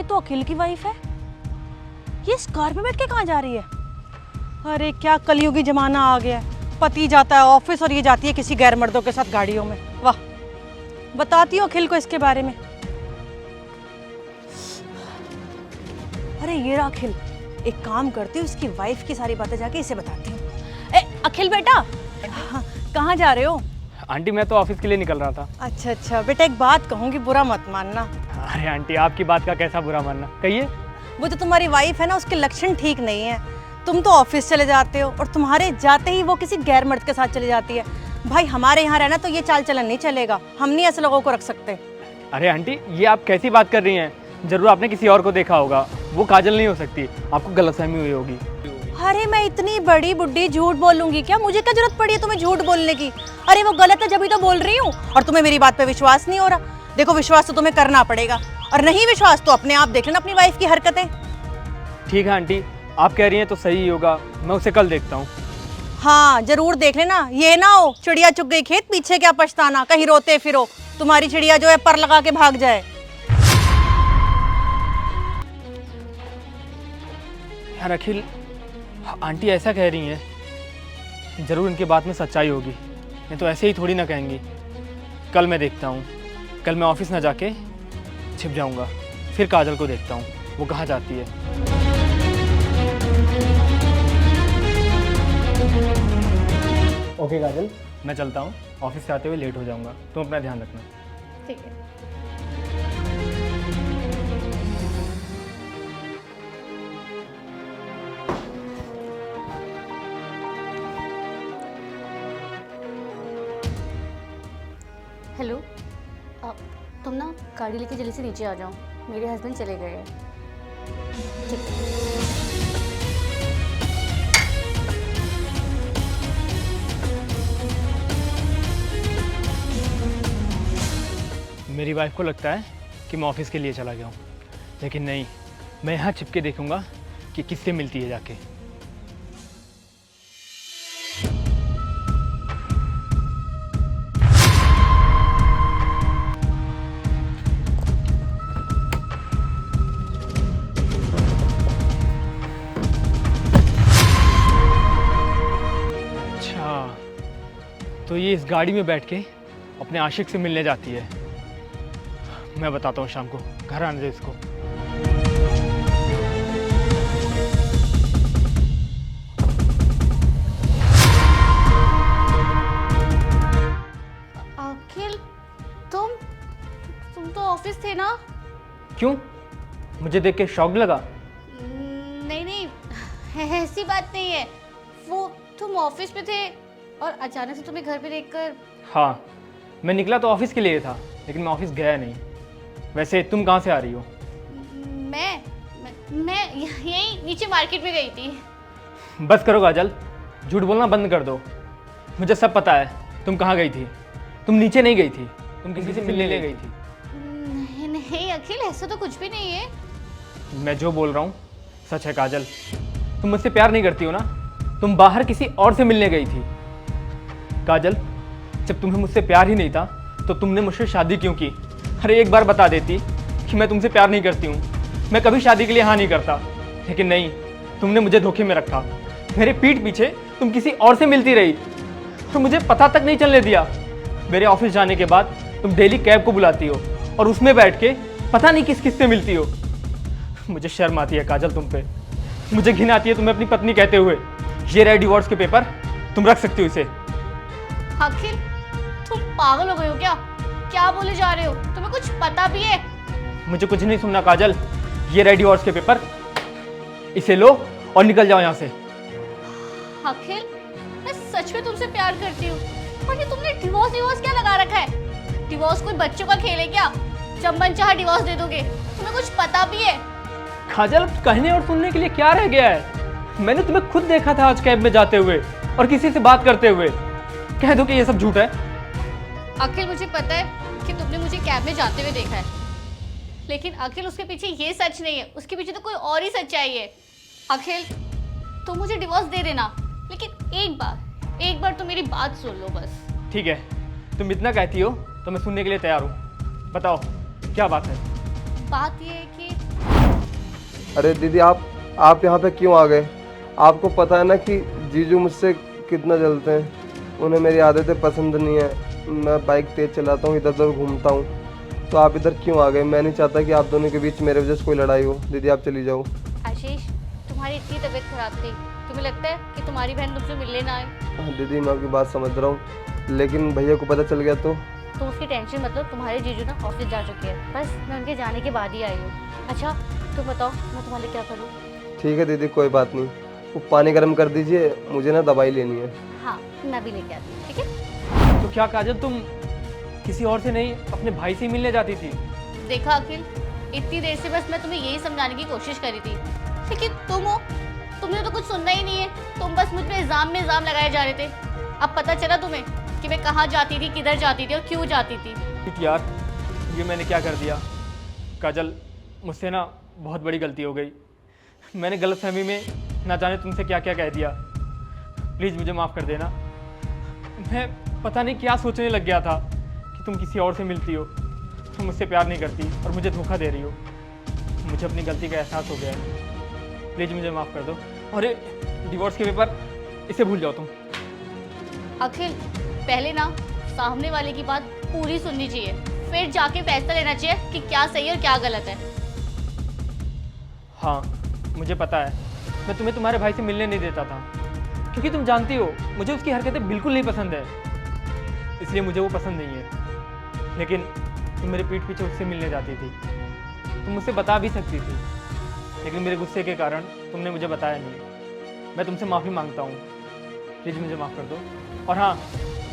ये तो अखिल की वाइफ है। ये इस कार में बैठ के कहाँ जा रही है? अरे क्या कलयुगी जमाना आ गया है। पति जाता है ऑफिस और ये जाती है किसी गैर मर्दों के साथ गाड़ियों में। वाह, बताती हूँ अखिल को इसके बारे में। अरे ये रहा अखिल, एक काम करती हूँ, इसकी वाइफ की सारी बातें जाके इसे बताती हूँ। अखिल बेटा, हाँ, कहाँ जा रहे हो? आंटी मैं तो ऑफिस के लिए निकल रहा था। अच्छा अच्छा बेटा, एक बात कहूँगी, बुरा मत मानना। अरे आंटी आपकी बात का कैसा बुरा मानना, कहिए। वो जो तुम्हारी वाइफ है ना, उसके लक्षण ठीक नहीं है। तुम तो ऑफिस चले जाते हो और तुम्हारे जाते ही वो किसी गैर मर्द के साथ चली जाती है। भाई हमारे यहाँ रहना तो ये चाल चलन नहीं चलेगा, हम नहीं ऐसे लोगों को रख सकते। अरे आंटी ये आप कैसी बात कर रही हैं? जरूर आपने किसी और को देखा होगा, वो काजल नहीं हो सकती, आपको गलतफहमी हुई होगी। अरे मैं इतनी बड़ी बुड्ढी झूठ बोलूंगी क्या? मुझे क्या जरूरत पड़ी है तुम्हें झूठ बोलने की? अरे वो गलत है जब ही तो बोल रही हूँ, और तुम्हें मेरी बात पे विश्वास नहीं हो रहा। देखो विश्वास तो तुम्हें करना पड़ेगा, और नहीं विश्वास तो अपने आप देख लेना अपनी वाइफ की हरकतें। ठीक है आंटी, आप कह रही हैं तो सही होगा, मैं उसे कल देखता हूँ। हाँ जरूर देख लेना, ये ना हो चिड़िया चुग गई खेत पीछे क्या पछताना, कहीं रोते फिरो तुम्हारी चिड़िया जो है पर लगा के भाग जाए। यार अखिल, आंटी ऐसा कह रही हैं, जरूर इनकी बात में सच्चाई होगी, नहीं तो ऐसे ही थोड़ी ना कहेंगी। कल मैं देखता हूँ, कल मैं ऑफिस ना जाके छिप जाऊँगा, फिर काजल को देखता हूँ वो कहाँ जाती है। ओके काजल, मैं चलता हूँ, ऑफिस से आते हुए लेट हो जाऊँगा, तुम अपना ध्यान रखना। ठीक है। हेलो, तुम ना गाड़ी लेके जल्दी से नीचे आ जाओ, मेरे हस्बैंड चले गए हैं। ठीक है। मेरी वाइफ को लगता है कि मैं ऑफिस के लिए चला गया हूँ, लेकिन नहीं, मैं यहाँ छिप के देखूँगा कि किससे मिलती है जाके। अच्छा, तो ये इस गाड़ी में बैठ के अपने आशिक से मिलने जाती है। मैं बताता हूँ शाम को, घर आने दे इसको। अखिल, तुम तो ऑफिस थे ना? क्यों, मुझे देख के शॉक लगा? नहीं नहीं, ऐसी बात नहीं है। वो तुम ऑफिस में थे और अचानक से तुम्हें घर पे देखकर। हाँ, मैं निकला तो ऑफिस के लिए था, लेकिन मैं ऑफिस गया नहीं। वैसे तुम कहाँ से आ रही हो? मैं यहीं नीचे मार्केट में गई थी। बस करो काजल, झूठ बोलना बंद कर दो। मुझे सब पता है तुम कहाँ गई थी। तुम नीचे नहीं गई थी, तुम किसी से मिलने गई थी। नहीं नहीं अखिल, ऐसा तो कुछ भी नहीं है। मैं जो बोल रहा हूँ सच है काजल। तुम मुझसे प्यार नहीं करती हो ना, तुम बाहर किसी और से मिलने गई थी। काजल, जब तुम्हें मुझसे प्यार ही नहीं था तो तुमने मुझसे शादी क्यों की? अरे एक बार बता देती कि मैं तुमसे प्यार नहीं करती हूँ, मैं कभी शादी के लिए हाँ नहीं करता। लेकिन नहीं, तुमने मुझे धोखे में रखा। मेरे पीठ पीछे तुम किसी और से मिलती रही और मुझे पता तक नहीं चलने दिया। मेरे ऑफिस जाने के बाद तुम डेली कैब को बुलाती हो और उसमें बैठ के पता नहीं किस किस से मिलती हो। मुझे शर्म आती है काजल तुम पे, मुझे घिन आती है तुम्हें अपनी पत्नी कहते हुए। ये रहे डिवोर्स के पेपर, तुम रख सकती हो इसे। अखिल, तुम पागल हो गए हो क्या? क्या बोले जा रहे हो? तुम्हें कुछ पता भी है? मुझे कुछ नहीं सुनना काजल, ये रहे डिवोर्स के पेपर, इसे लो और निकल जाओ यहाँ से। अखिल, मैं सच में तुमसे प्यार करती हूँ, और ये तुमने डिवोर्स क्या लगा रखा है? डिवोर्स कोई बच्चों का खेल है क्या? जब मन चाहा डिवोर्स दे दोगे? तुम्हें कुछ पता भी है? काजल, कहने और सुनने के लिए क्या रह गया है? मैंने तुम्हें खुद देखा था आज कैब में जाते हुए और किसी से बात करते हुए। कह दो कि ये सब झूठ है। अखिल, मुझे पता है कि तुमने मुझे कैब में जाते हुए देखा है, लेकिन अखिल उसके पीछे ये सच नहीं है, उसके पीछे तो कोई और ही सच्चाई है। अखिल, तुम मुझे डिवोर्स दे देना, लेकिन एक बार तो मेरी बात सुन लो बस। ठीक है, तुम इतना कहती हो तो मैं सुनने के लिए तैयार हूँ। बताओ क्या बात है? बात ये है कि अरे दीदी आप यहाँ पे क्यों आ गए? आपको पता है ना कि जीजू मुझसे कितना जलते हैं। उन्हें मेरी आदतें पसंद नहीं है। मैं बाइक तेज़ चलाता हूँ, इधर उधर घूमता हूँ। तो आप इधर क्यों आ गए? मैं नहीं चाहता कि आप दोनों के बीच मेरे वजह से कोई लड़ाई हो। दीदी आप चली जाओ। आशीष, तुम्हारी इतनी तबीयत खराब थी, तुम्हें लगता है कि तुम्हारी बहन तुमसे मिलने ना आए? हाँ दीदी, मैं आपकी बात समझ रहा हूँ, लेकिन भैया को पता चल गया तो? तो उसकी टेंशन मतलब तुम्हारे जीजू ना ऑफिस जा चुके हैं, बस मैं उनके जाने के बाद ही आई हूँ। अच्छा तुम बताओ मैं तुम्हारे लिए क्या करूँ? ठीक है दीदी, कोई बात नहीं। वो पानी गर्म कर दीजिए, मुझे ना दवाई लेनी है। हाँ मैं भी लेके आती हूँ, ठीक है? तो क्या काजल, तुम किसी और से नहीं अपने भाई से ही मिलने जाती थी? देखा अखिल, इतनी देर से बस मैं तुम्हें यही समझाने की कोशिश करी थी, लेकिन तुमने तो कुछ सुनना ही नहीं है। तुम बस मुझ पे इल्जाम लगाए जा रहे थे। अब पता चला तुम्हें कि मैं कहाँ जाती थी, किधर जाती थी और क्यों जाती थी। यार ये मैंने क्या कर दिया? काजल, मुझसे ना बहुत बड़ी गलती हो गई। मैंने गलतफहमी में ना जाने तुमसे क्या क्या कह दिया। प्लीज़ मुझे माफ़ कर देना। मैं पता नहीं क्या सोचने लग गया था कि तुम किसी और से मिलती हो, तुम मुझसे प्यार नहीं करती और मुझे धोखा दे रही हो। मुझे अपनी गलती का एहसास हो गया है। प्लीज़ मुझे माफ़ कर दो और ये डिवोर्स के पेपर, इसे भूल जाओ तुम। अखिल, पहले ना सामने वाले की बात पूरी सुननी चाहिए, फिर जाके फैसला लेना चाहिए कि क्या सही और क्या गलत है। हाँ मुझे पता है, मैं तुम्हें तुम्हारे भाई से मिलने नहीं देता था क्योंकि तुम जानती हो मुझे उसकी हरकतें बिल्कुल नहीं पसंद है, इसलिए मुझे वो पसंद नहीं है। लेकिन तुम मेरे पीठ पीछे उससे मिलने जाती थी। तुम मुझसे बता भी सकती थी, लेकिन मेरे गुस्से के कारण तुमने मुझे बताया नहीं। मैं तुमसे माफ़ी मांगता हूँ, प्लीज़ मुझे माफ़ कर दो। और हाँ,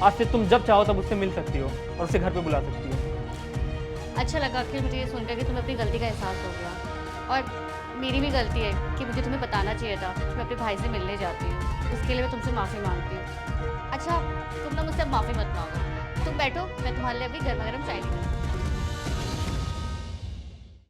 आज से तुम जब चाहो तब उससे मिल सकती हो और उसे घर पे बुला सकती हो। अच्छा लगा अखिल मुझे ये सुनकर कि तुम्हें अपनी गलती का एहसास हो गया, और मेरी भी गलती है कि मुझे तुम्हें बताना चाहिए था कि मैं अपने भाई से मिलने जाती हूँ। उसके लिए मैं तुमसे माफ़ी मांगती हूँ। अच्छा तुम ना मुझसे अब माफ़ी मत मांगो, तुम बैठो, मैं तुम्हारे लिए अभी गर्मा गर्म चाय लेकर